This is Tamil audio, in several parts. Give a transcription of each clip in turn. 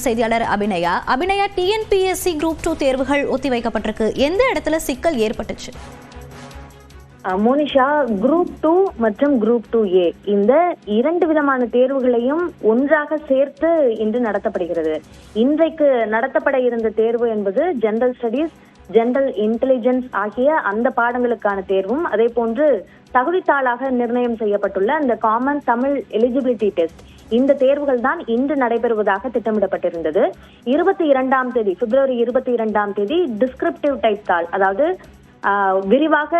செய்தியாளர் அபிநயா டிஎன்பிஎஸ்சி குரூப் 2 தேர்வுகள் ஒத்திவைக்கப்பட்டிருக்கு. எந்த இடத்துல சிக்கல் ஏற்பட்டுச்சு? மோனிஷா, குரூப் 2 மற்றும் குரூப் 2A இந்த இரண்டு விதமான தேர்வுகளையும் ஒன்றாக சேர்த்து இன்று நடத்தப்படுகிறது. இன்றைக்கு நடத்தப்பட இருந்த தேர்வு என்பது ஜெனரல் ஸ்டடீஸ், ஜெனரல் இன்டெலிஜென்ஸ் ஆகிய அந்த பாடங்களுக்கான தேர்வும், அதே போன்று தகுதித்தாளாக நிர்ணயம் செய்யப்பட்டுள்ள அந்த காமன் தமிழ் எலிஜிபிலிட்டி டெஸ்ட், இந்த தேர்வுகள் தான் இன்று நடைபெறுவதாக திட்டமிடப்பட்டிருந்தது. 22ஆம் தேதி, பிப்ரவரி 22ஆம் தேதி டிஸ்கிரிப்டிவ் டைப் தாள், அதாவது விரிவாக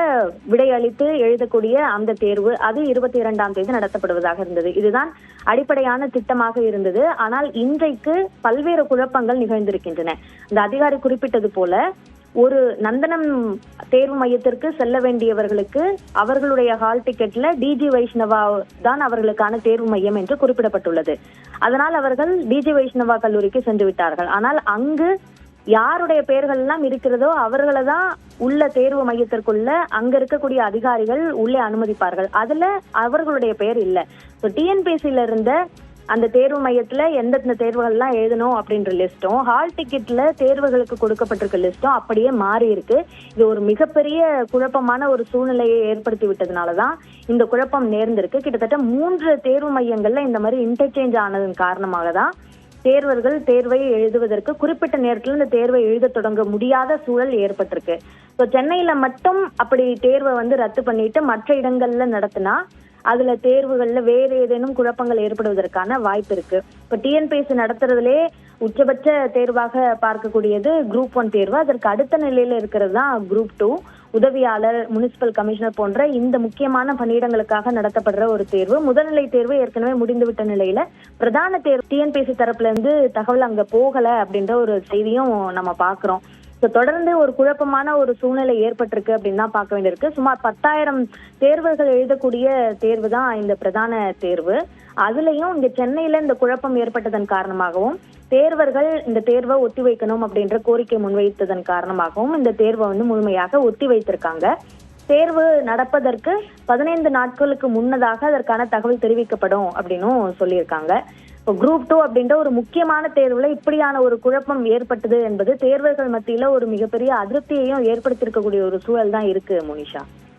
விடையளித்து எழுதக்கூடிய அந்த தேர்வு, அது 22ஆம் தேதி நடத்தப்படுவதாக இருந்தது. இதுதான் அடிப்படையான திட்டமாக இருந்தது. ஆனால் இன்றைக்கு பல்வேறு குழப்பங்கள் நிகழ்ந்திருக்கின்றன. இந்த அதிகாரி குறிப்பிட்டது போல, ஒரு நந்தனம் தேர்வு மையத்திற்கு செல்ல வேண்டியவர்களுக்கு அவர்களுடைய ஹால் டிக்கெட்ல டிஜி வைஷ்ணவா தான் அவர்களுக்கான தேர்வு மையம் என்று குறிப்பிடப்பட்டுள்ளது. அதனால் அவர்கள் டிஜி வைஷ்ணவா கல்லூரிக்கு சென்று விட்டார்கள். ஆனால் அங்கு யாருடைய பெயர்கள் எல்லாம் இருக்கிறதோ அவர்களை தான் உள்ள தேர்வு மையத்திற்குள்ள அங்க இருக்கக்கூடிய அதிகாரிகள் உள்ளே அனுமதிப்பார்கள். அதுல அவர்களுடைய பெயர் இல்லை. டிஎன்பிஎஸ்சில இருந்த அந்த தேர்வு மையத்துல எந்தெந்த தேர்வுகள்லாம் எழுதணும் அப்படின்ற லிஸ்டும், ஹால் டிக்கெட்ல தேர்வுகளுக்கு கொடுக்கப்பட்டிருக்க லிஸ்டும் அப்படியே மாறி இருக்கு. இது ஒரு மிகப்பெரிய குழப்பமான ஒரு சூழ்நிலையை ஏற்படுத்தி விட்டதுனாலதான் இந்த குழப்பம் நேர்ந்திருக்கு. கிட்டத்தட்ட 3 தேர்வு மையங்கள்ல இந்த மாதிரி இன்டர்சேஞ்ச் ஆனதன் காரணமாக தான் தேர்வர்கள் தேர்வை எழுதுவதற்கு குறிப்பிட்ட நேரத்தில் இந்த தேர்வை எழுத தொடங்க முடியாத சூழல் ஏற்பட்டிருக்கு. சென்னையில மட்டும் அப்படி தேர்வை ரத்து பண்ணிட்டு மற்ற இடங்கள்ல நடத்தினா அதுல தேர்வுகள்ல வேற ஏதேனும் குழப்பங்கள் ஏற்படுவதற்கான வாய்ப்பு இருக்கு. இப்ப டிஎன்பிஎஸ்சி நடத்துறதுலே உச்சபட்ச தேர்வாக பார்க்கக்கூடியது குரூப் 1 தேர்வு. அதற்கு அடுத்த நிலையில இருக்கிறது தான் குரூப் 2, உதவியாளர், முனிசிபல் கமிஷனர் போன்ற இந்த முக்கியமான பணியிடங்களுக்காக நடத்தப்படுற ஒரு தேர்வு. முதல்நிலை தேர்வு ஏற்கனவே முடிந்துவிட்ட நிலையில பிரதான தேர்வு டிஎன்பிஎஸ்சி தரப்புல இருந்து தகவல் அங்க போகல அப்படின்ற ஒரு செய்தியும் நம்ம பாக்குறோம். தொடர்ந்து ஒரு குழப்பமான ஒரு சூழ்நிலை ஏற்பட்டிருக்கு அப்படின்னு தான் பார்க்க வேண்டியிருக்கு. சுமார் 10,000 தேர்வுகள் எழுதக்கூடிய தேர்வு தான் இந்த பிரதான தேர்வு. அதுலயும் இங்க சென்னையில இந்த குழப்பம் ஏற்பட்டதன் காரணமாகவும், தேர்வர்கள் இந்த தேர்வை ஒத்தி வைக்கணும் அப்படின்ற கோரிக்கை முன்வைத்ததன் காரணமாகவும் இந்த தேர்வை முழுமையாக ஒத்தி வைத்திருக்காங்க. தேர்வு நடப்பதற்கு 15 நாட்களுக்கு முன்னதாக அதற்கான தகவல் தெரிவிக்கப்படும் அப்படின்னும் சொல்லியிருக்காங்க. குரூப் 2 அப்படின்ற ஒரு முக்கியமான தேர்வுல இப்படியான ஒரு குழப்பம் ஏற்பட்டது என்பது தேர்வர்கள் மத்தியில ஒரு மிகப்பெரிய அதிருப்தியையும் ஏற்படுத்தியிருக்கக்கூடிய ஒரு சூழல் தான் இருக்கு மோனிஷா.